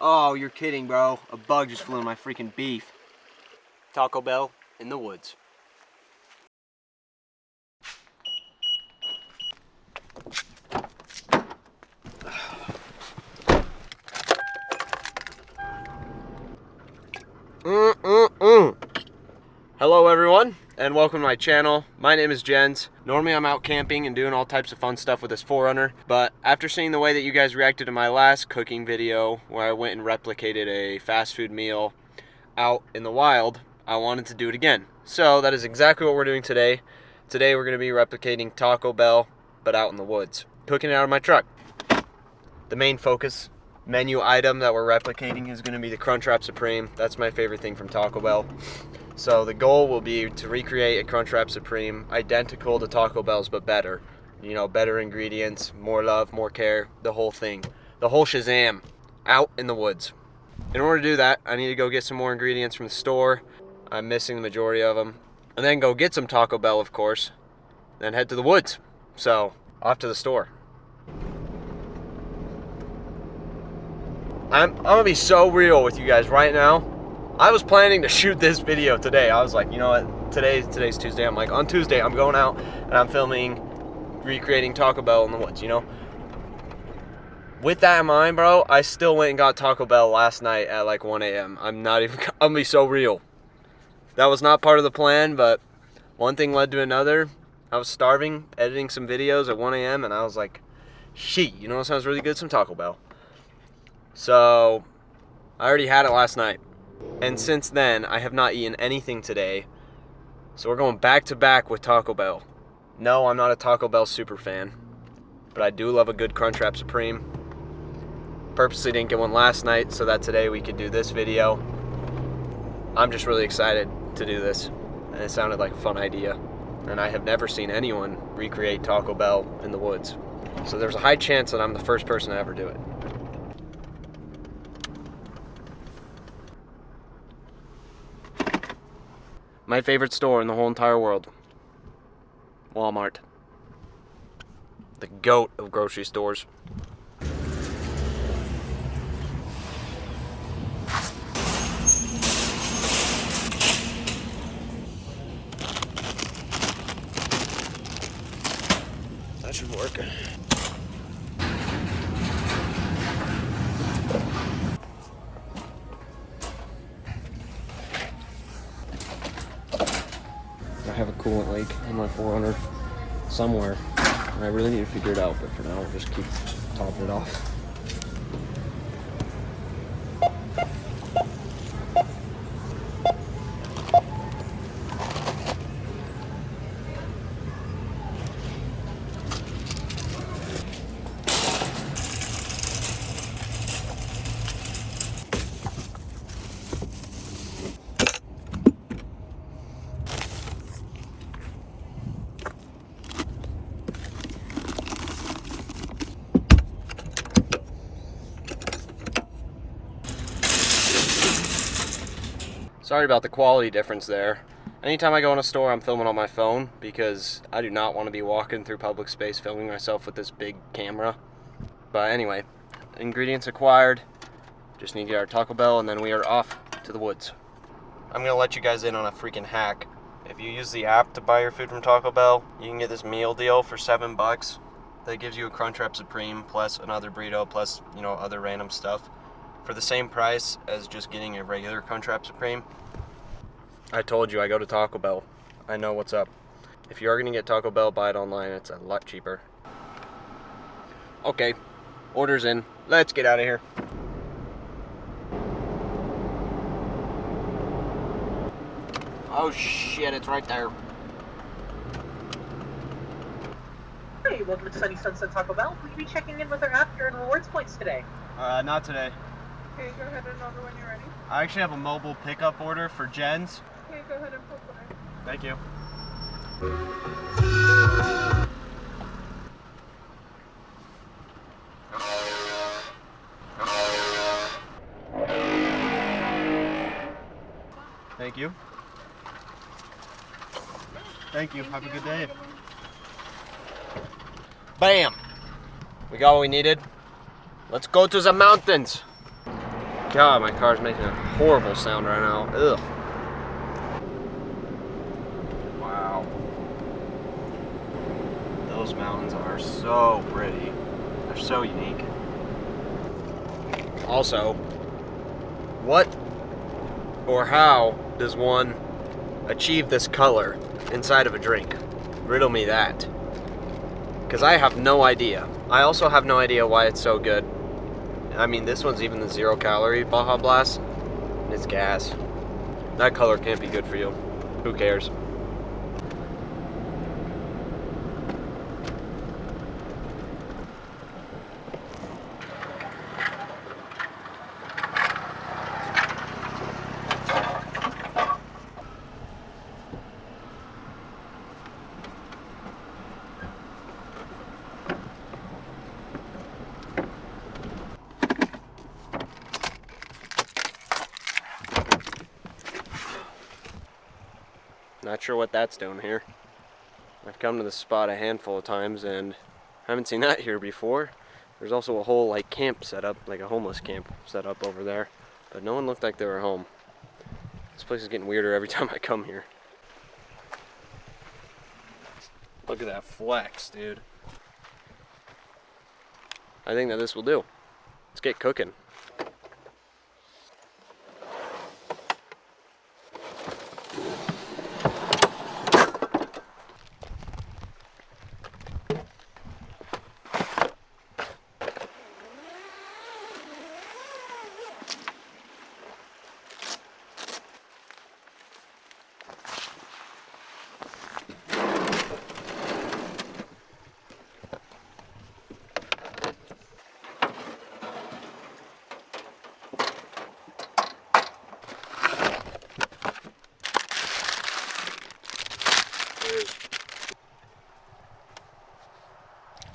Oh, you're kidding, bro. A bug just flew in my freaking beef. Taco Bell in the woods. Hello everyone, and welcome to my channel. My name is Jens. Normally I'm out camping and doing all types of fun stuff with this 4Runner, but after seeing the way that you guys reacted to my last cooking video where I went and replicated a fast food meal out in the wild, I wanted to do it again. So that is exactly what we're doing today. Today we're going to be replicating Taco Bell, but out in the woods. Cooking it out of my truck. The main focus menu item that we're replicating is going to be the Crunchwrap Supreme. That's my favorite thing from Taco Bell. So the goal will be to recreate a Crunchwrap Supreme identical to Taco Bell's, but better. You know, better ingredients, more love, more care, the whole thing. The whole shazam, out in the woods. In order to do that, I need to go get some more ingredients from the store. I'm missing the majority of them. And then go get some Taco Bell, of course. Then head to the woods. So, off to the store. I'm gonna be so real with you guys right now. I was planning to shoot this video today. I was like, you know what, today's Tuesday. I'm like, on Tuesday I'm going out and I'm filming, recreating Taco Bell in the woods, you know? With that in mind, bro, I still went and got Taco Bell last night at like 1 a.m. I'm gonna be so real. That was not part of the plan, but one thing led to another. I was starving, editing some videos at 1 a.m. and I was like, shit, you know what sounds really good? Some Taco Bell. So, I already had it last night. And since then, I have not eaten anything today. So we're going back to back with Taco Bell. No, I'm not a Taco Bell super fan, but I do love a good Crunchwrap Supreme. Purposely didn't get one last night so that today we could do this video. I'm just really excited to do this, and it sounded like a fun idea. And I have never seen anyone recreate Taco Bell in the woods. So there's a high chance that I'm the first person to ever do it. My favorite store in the whole entire world. Walmart. The GOAT of grocery stores. That should work. I have a coolant leak in my 4Runner somewhere, and I really need to figure it out, but for now, I'll just keep topping it off. Sorry about the quality difference there. Anytime I go in a store, I'm filming on my phone because I do not want to be walking through public space filming myself with this big camera. But anyway, ingredients acquired. Just need to get our Taco Bell and then we are off to the woods. I'm going to let you guys in on a freaking hack. If you use the app to buy your food from Taco Bell, you can get this meal deal for $7 that gives you a Crunchwrap Supreme plus another burrito plus, you know, other random stuff for the same price as just getting a regular Crunchwrap Supreme. I told you I go to Taco Bell. I know what's up. If you are going to get Taco Bell, buy it online. It's a lot cheaper. Okay, order's in. Let's get out of here. Oh shit, it's right there. Hey, welcome to Sunny Sunset Taco Bell. Will you be checking in with our app to earn rewards points today? Not today. Okay, go ahead and order when you're ready. I actually have a mobile pickup order for Jen's. Okay, go ahead and pull by. Thank you. Thank you. Thank you. Have a good day. Bam! We got what we needed. Let's go to the mountains. God, my car's making a horrible sound right now. Ugh. Wow. Those mountains are so pretty. They're so unique. Also, what or how does one achieve this color inside of a drink? Riddle me that. Because I have no idea. I also have no idea why it's so good. I mean, this one's even the 0-calorie Baja Blast. It's gas. That color can't be good for you. Who cares? Not sure what that's doing here. I've come to this spot a handful of times and haven't seen that here before. There's also a whole like camp set up, like a homeless camp set up over there, but no one looked like they were home. This place is getting weirder every time I come here. Look at that flex, dude. I think that this will do. Let's get cooking.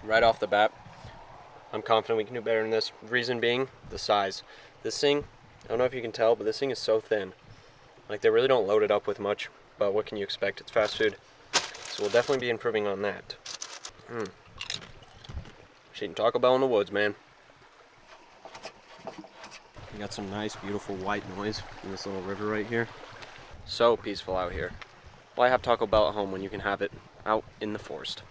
Right off the bat, I'm confident we can do better than this. Reason being, the size. This thing, I don't know if you can tell, but this thing is so thin. Like, they really don't load it up with much, but what can you expect? It's fast food. So we'll definitely be improving on that. Just eating Taco Bell in the woods, man. We got some nice, beautiful white noise in this little river right here. So peaceful out here. Why have Taco Bell at home when you can have it out in the forest?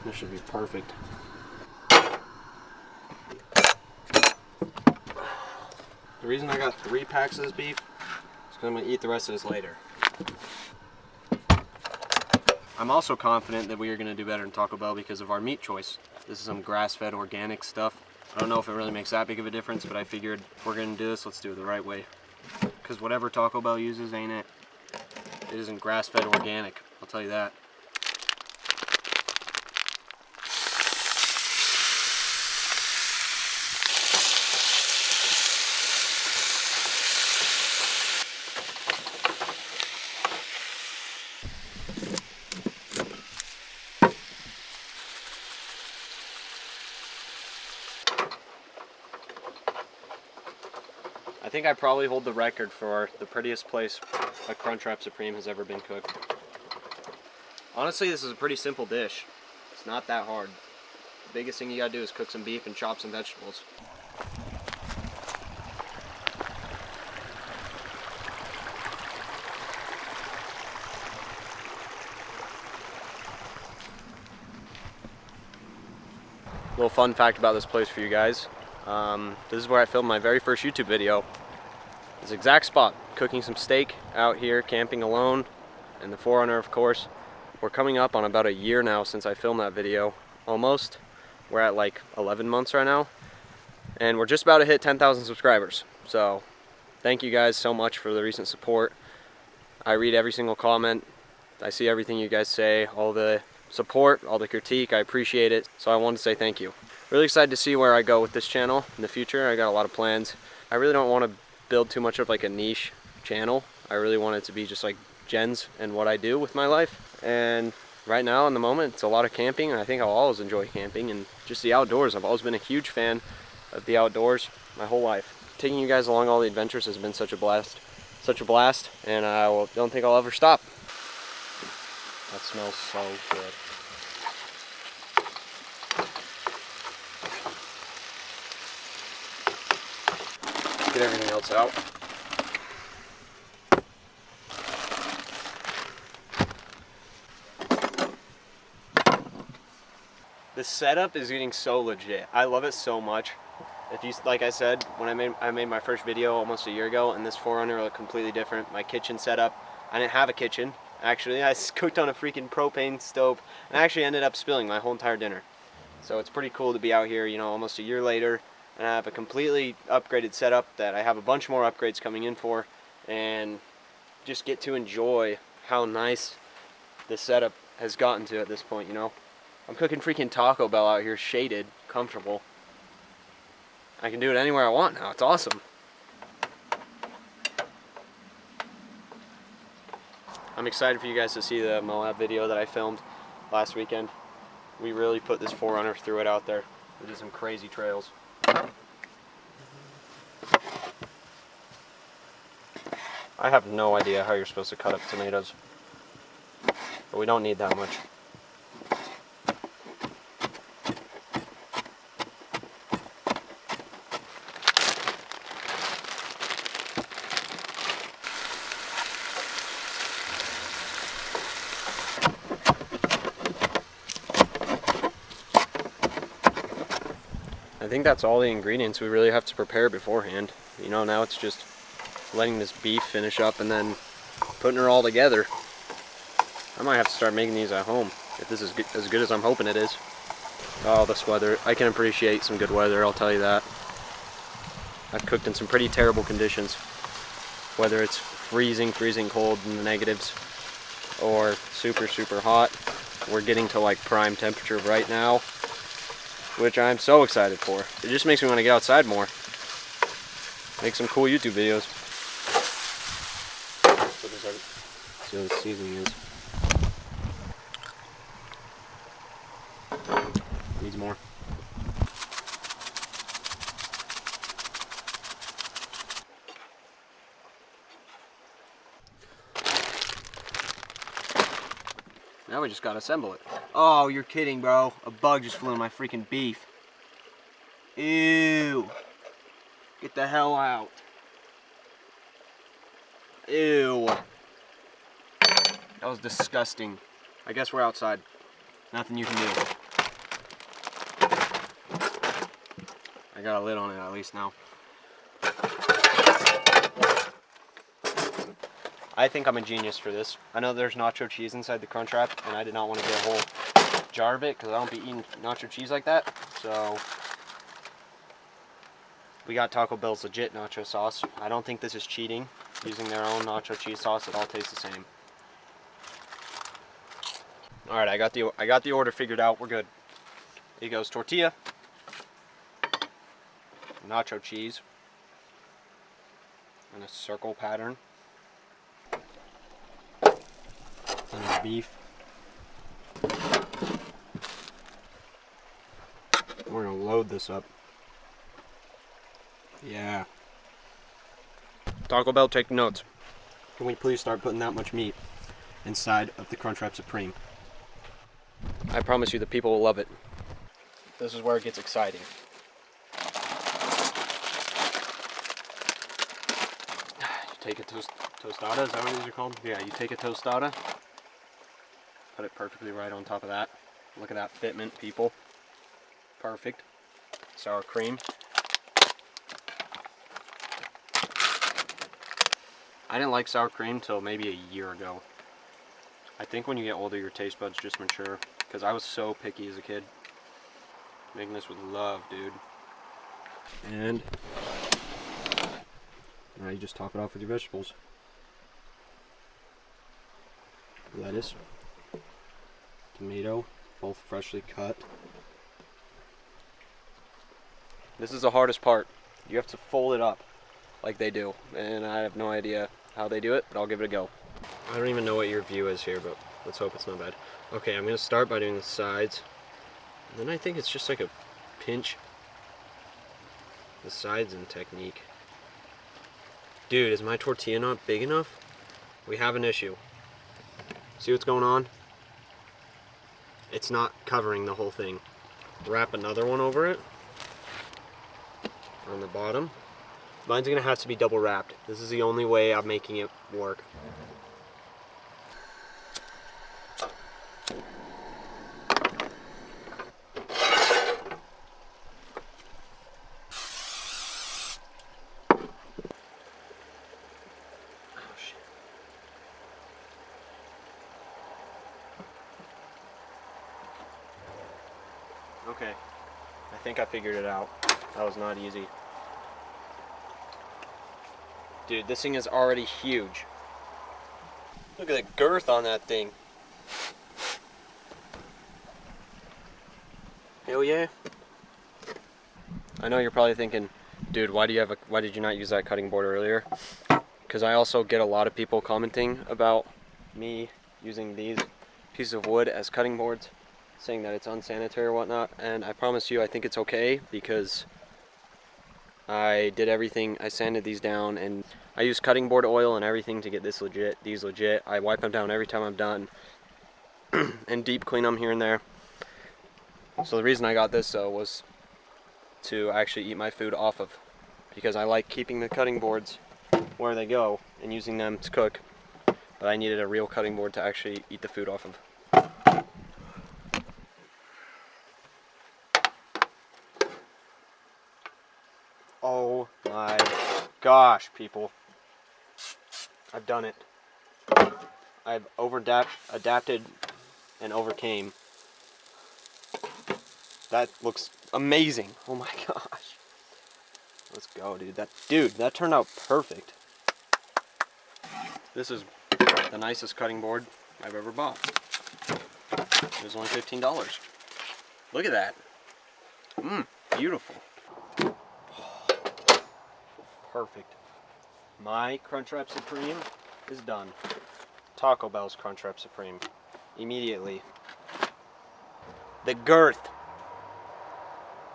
This should be perfect. The reason I got 3 packs of this beef is because I'm going to eat the rest of this later. I'm also confident that we are going to do better than Taco Bell because of our meat choice. This is some grass-fed organic stuff. I don't know if it really makes that big of a difference, but I figured if we're going to do this, let's do it the right way. Because whatever Taco Bell uses ain't it. It isn't grass-fed organic, I'll tell you that. I think I probably hold the record for the prettiest place a Crunchwrap Supreme has ever been cooked. Honestly, this is a pretty simple dish. It's not that hard. The biggest thing you gotta do is cook some beef and chop some vegetables. Little fun fact about this place for you guys. This is where I filmed my very first YouTube video. This exact spot, cooking some steak out here, camping alone, and the 4Runner, of course. We're coming up on about a year now since I filmed that video, almost. We're at like 11 months right now, and we're just about to hit 10,000 subscribers. So thank you guys so much for the recent support. I read every single comment. I see everything you guys say, all the support, all the critique. I appreciate it. So I wanted to say thank you. Really excited to see where I go with this channel in the future. I got a lot of plans. I really don't want to build too much of like a niche channel. I really want it to be just like Jen's and what I do with my life. And right now in the moment it's a lot of camping, and I think I'll always enjoy camping and just the outdoors. I've always been a huge fan of the outdoors my whole life. Taking you guys along all the adventures has been such a blast, and I don't think I'll ever stop. That smells so good. get everything else out. The setup is getting so legit. I love it so much. If you, like I said, when I made my first video almost a year ago, and this 4Runner looked completely different. My kitchen setup, I didn't have a kitchen. Actually, I cooked on a freaking propane stove, and I actually ended up spilling my whole entire dinner. So it's pretty cool to be out here, you know, almost a year later, and I have a completely upgraded setup that I have a bunch more upgrades coming in for, and just get to enjoy how nice this setup has gotten to at this point, you know. I'm cooking freaking Taco Bell out here, shaded, comfortable. I can do it anywhere I want now. It's awesome. I'm excited for you guys to see the Moab video that I filmed last weekend. We really put this 4Runner through it out there. We did some crazy trails. I have no idea how you're supposed to cut up tomatoes, but we don't need that much. I think that's all the ingredients we really have to prepare beforehand. You know, now it's just letting this beef finish up and then putting her all together. I might have to start making these at home if this is as good as I'm hoping it is. Oh, this weather. I can appreciate some good weather, I'll tell you that. I've cooked in some pretty terrible conditions. Whether it's freezing cold in the negatives or super hot. We're getting to like prime temperature right now, which I'm so excited for. It just makes me want to get outside more. Make some cool YouTube videos. See what the seasoning is. Needs more. Now we just gotta assemble it. Oh, you're kidding, bro. A bug just flew in my freaking beef. Ew. Get the hell out. Ew. That was disgusting. I guess we're outside. Nothing you can do. I got a lid on it at least now. I think I'm a genius for this. I know there's nacho cheese inside the crunchwrap, and I did not want to get a whole jar of it because I don't be eating nacho cheese like that. So we got Taco Bell's legit nacho sauce. I don't think this is cheating. Using their own nacho cheese sauce, it all tastes the same. All right, I got the order figured out. We're good. Here goes tortilla, nacho cheese, and a circle pattern. And beef. We're gonna load this up. Yeah. Taco Bell, take notes. Can we please start putting that much meat inside of the Crunchwrap Supreme? I promise you the people will love it. This is where it gets exciting. You take a tostada, is that what these are called? Yeah, you take a tostada, put it perfectly right on top of that. Look at that fitment, people. Perfect. Sour cream. I didn't like sour cream till maybe a year ago. I think when you get older, your taste buds just mature. Because I was so picky as a kid. Making this with love, dude. And now you just top it off with your vegetables. Lettuce, tomato, both freshly cut. This is the hardest part. You have to fold it up like they do. And I have no idea how they do it, but I'll give it a go. I don't even know what your view is here, but let's hope it's not bad. Okay, I'm going to start by doing the sides. And then I think it's just like a pinch the sides in technique. Dude, is my tortilla not big enough? We have an issue. See what's going on? It's not covering the whole thing. Wrap another one over it on the bottom. Mine's gonna have to be double wrapped. This is the only way I'm making it work. Okay, I think I figured it out. That was not easy. Dude, this thing is already huge. Look at the girth on that thing. Hell yeah. I know you're probably thinking, dude, why did you not use that cutting board earlier? Because I also get a lot of people commenting about me using these pieces of wood as cutting boards, saying that it's unsanitary or whatnot, and I promise you I think it's okay because I did everything. I sanded these down and I use cutting board oil and everything to get these legit. I wipe them down every time I'm done and deep clean them here and there. So the reason I got this though was to actually eat my food off of, because I like keeping the cutting boards where they go and using them to cook, but I needed a real cutting board to actually eat the food off of. Oh my gosh, people. I've done it. I've adapted and overcame. That looks amazing. Oh my gosh. Let's go, dude. That turned out perfect. This is the nicest cutting board I've ever bought. It was only $15. Look at that. Beautiful. Perfect. My Crunchwrap Supreme is done. Taco Bell's Crunchwrap Supreme. Immediately. The girth.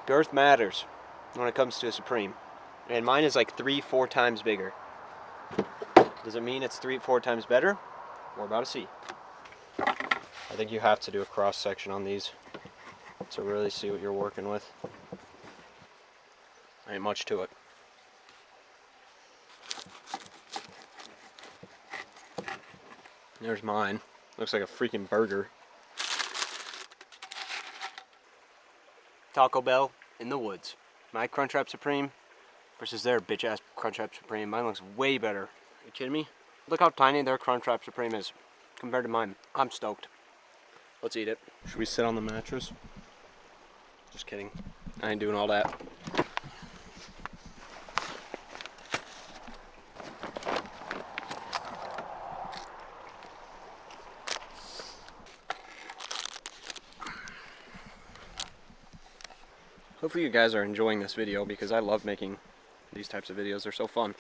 Girth matters when it comes to a Supreme. And mine is like 3-4 times bigger. Does it mean it's 3-4 times better? We're about to see. I think you have to do a cross section on these to really see what you're working with. Ain't much to it. There's mine. Looks like a freaking burger. Taco Bell in the woods. My Crunchwrap Supreme versus their bitch ass Crunchwrap Supreme. Mine looks way better. Are you kidding me? Look how tiny their Crunchwrap Supreme is compared to mine. I'm stoked. Let's eat it. Should we sit on the mattress? Just kidding. I ain't doing all that. Hopefully you guys are enjoying this video because I love making these types of videos. They're so fun.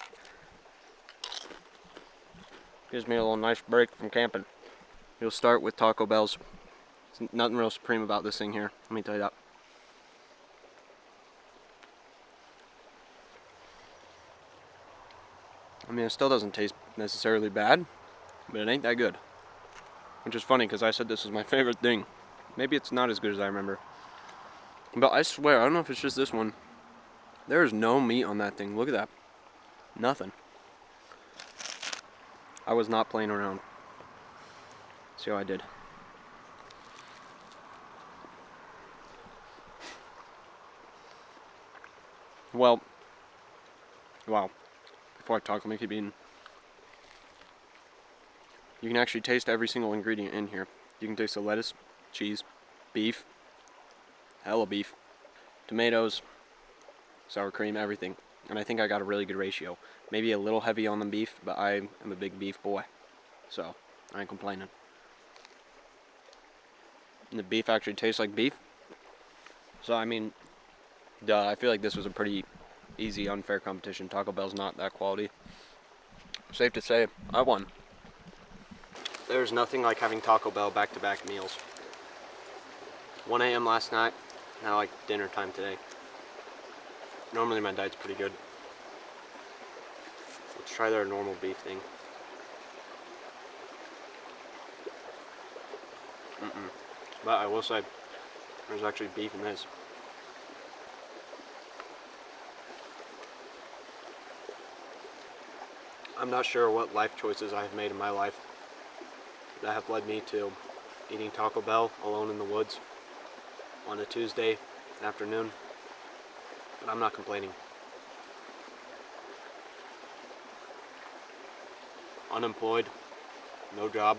Gives me a little nice break from camping. You'll start with Taco Bell's. There's nothing real supreme about this thing here. Let me tell you that. I mean, it still doesn't taste necessarily bad, but it ain't that good. Which is funny because I said this was my favorite thing. Maybe it's not as good as I remember. But I swear, I don't know if it's just this one. There is no meat on that thing. Look at that. Nothing. I was not playing around. See how I did. Well, wow. Before I talk, let me keep eating. You can actually taste every single ingredient in here. You can taste the lettuce, cheese, beef, hella beef, tomatoes, sour cream, everything. And I think I got a really good ratio. Maybe a little heavy on the beef, but I am a big beef boy. So, I ain't complaining. And the beef actually tastes like beef. So, I mean, duh, I feel like this was a pretty easy, unfair competition. Taco Bell's not that quality. Safe to say, I won. There's nothing like having Taco Bell back-to-back meals. 1 a.m. last night, now like dinner time today. Normally my diet's pretty good. Let's try their normal beef thing. But I will say, there's actually beef in this. I'm not sure what life choices I have made in my life that have led me to eating Taco Bell alone in the woods on a Tuesday afternoon, but I'm not complaining. Unemployed, no job.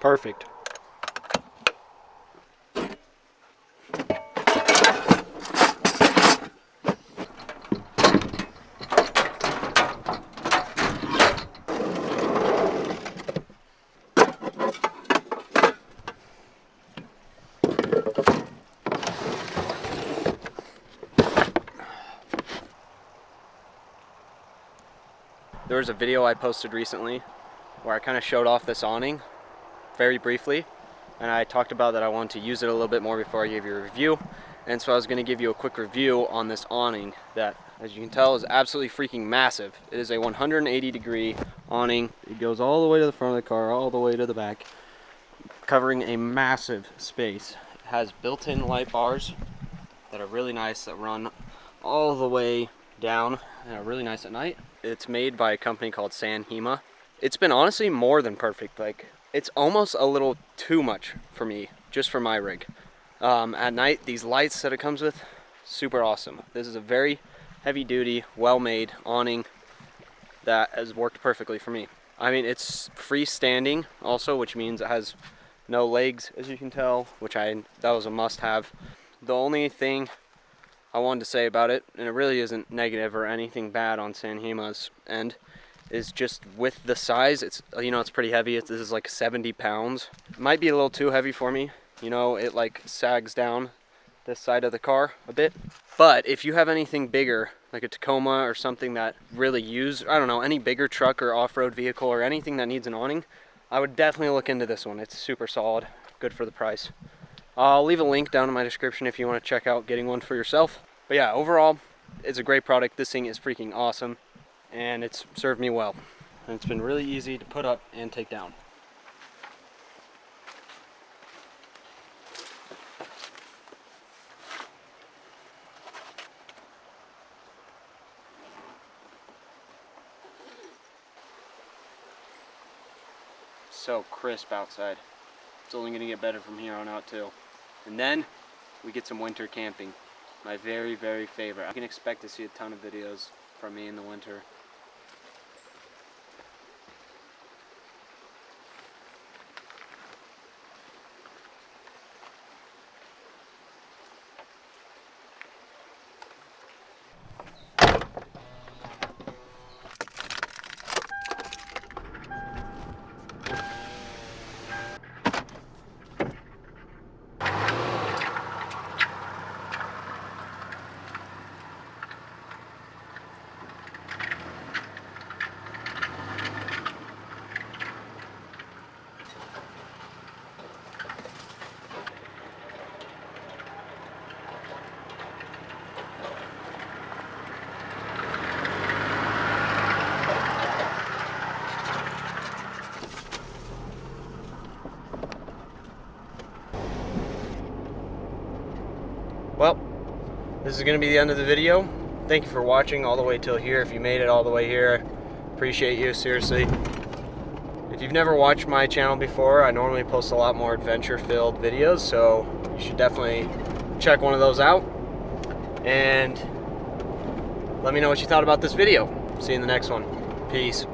Perfect. There was a video I posted recently where I kind of showed off this awning very briefly, and I talked about that I wanted to use it a little bit more before I gave you a review. And so I was going to give you a quick review on this awning that, as you can tell, is absolutely freaking massive. It is a 180-degree awning. It goes all the way to the front of the car, all the way to the back, covering a massive space. It has built-in light bars that are really nice, that run all the way down and are really nice at night. It's made by a company called Sanhema. It's been honestly more than perfect. Like, it's almost a little too much for me, just for my rig. At night, these lights that it comes with, super awesome. This is a very heavy-duty, well-made awning that has worked perfectly for me. I mean, it's freestanding also, which means it has no legs, as you can tell, that was a must-have. The only thing I wanted to say about it, and it really isn't negative or anything bad on Sanhema's end, is just with the size, it's pretty heavy. This is like 70 pounds. It might be a little too heavy for me. You know, it like sags down this side of the car a bit. But if you have anything bigger, like a Tacoma or something that really any bigger truck or off-road vehicle or anything that needs an awning, I would definitely look into this one. It's super solid, good for the price. I'll leave a link down in my description if you want to check out getting one for yourself. But yeah, overall, it's a great product. This thing is freaking awesome, and it's served me well. And it's been really easy to put up and take down. So crisp outside. It's only gonna get better from here on out too. And then we get some winter camping. My very, very favorite. I can expect to see a ton of videos from me in the winter. Well, this is going to be the end of the video. Thank you for watching all the way till here. If you made it all the way here, appreciate you, seriously. If you've never watched my channel before, I normally post a lot more adventure-filled videos, so you should definitely check one of those out. And let me know what you thought about this video. See you in the next one. Peace.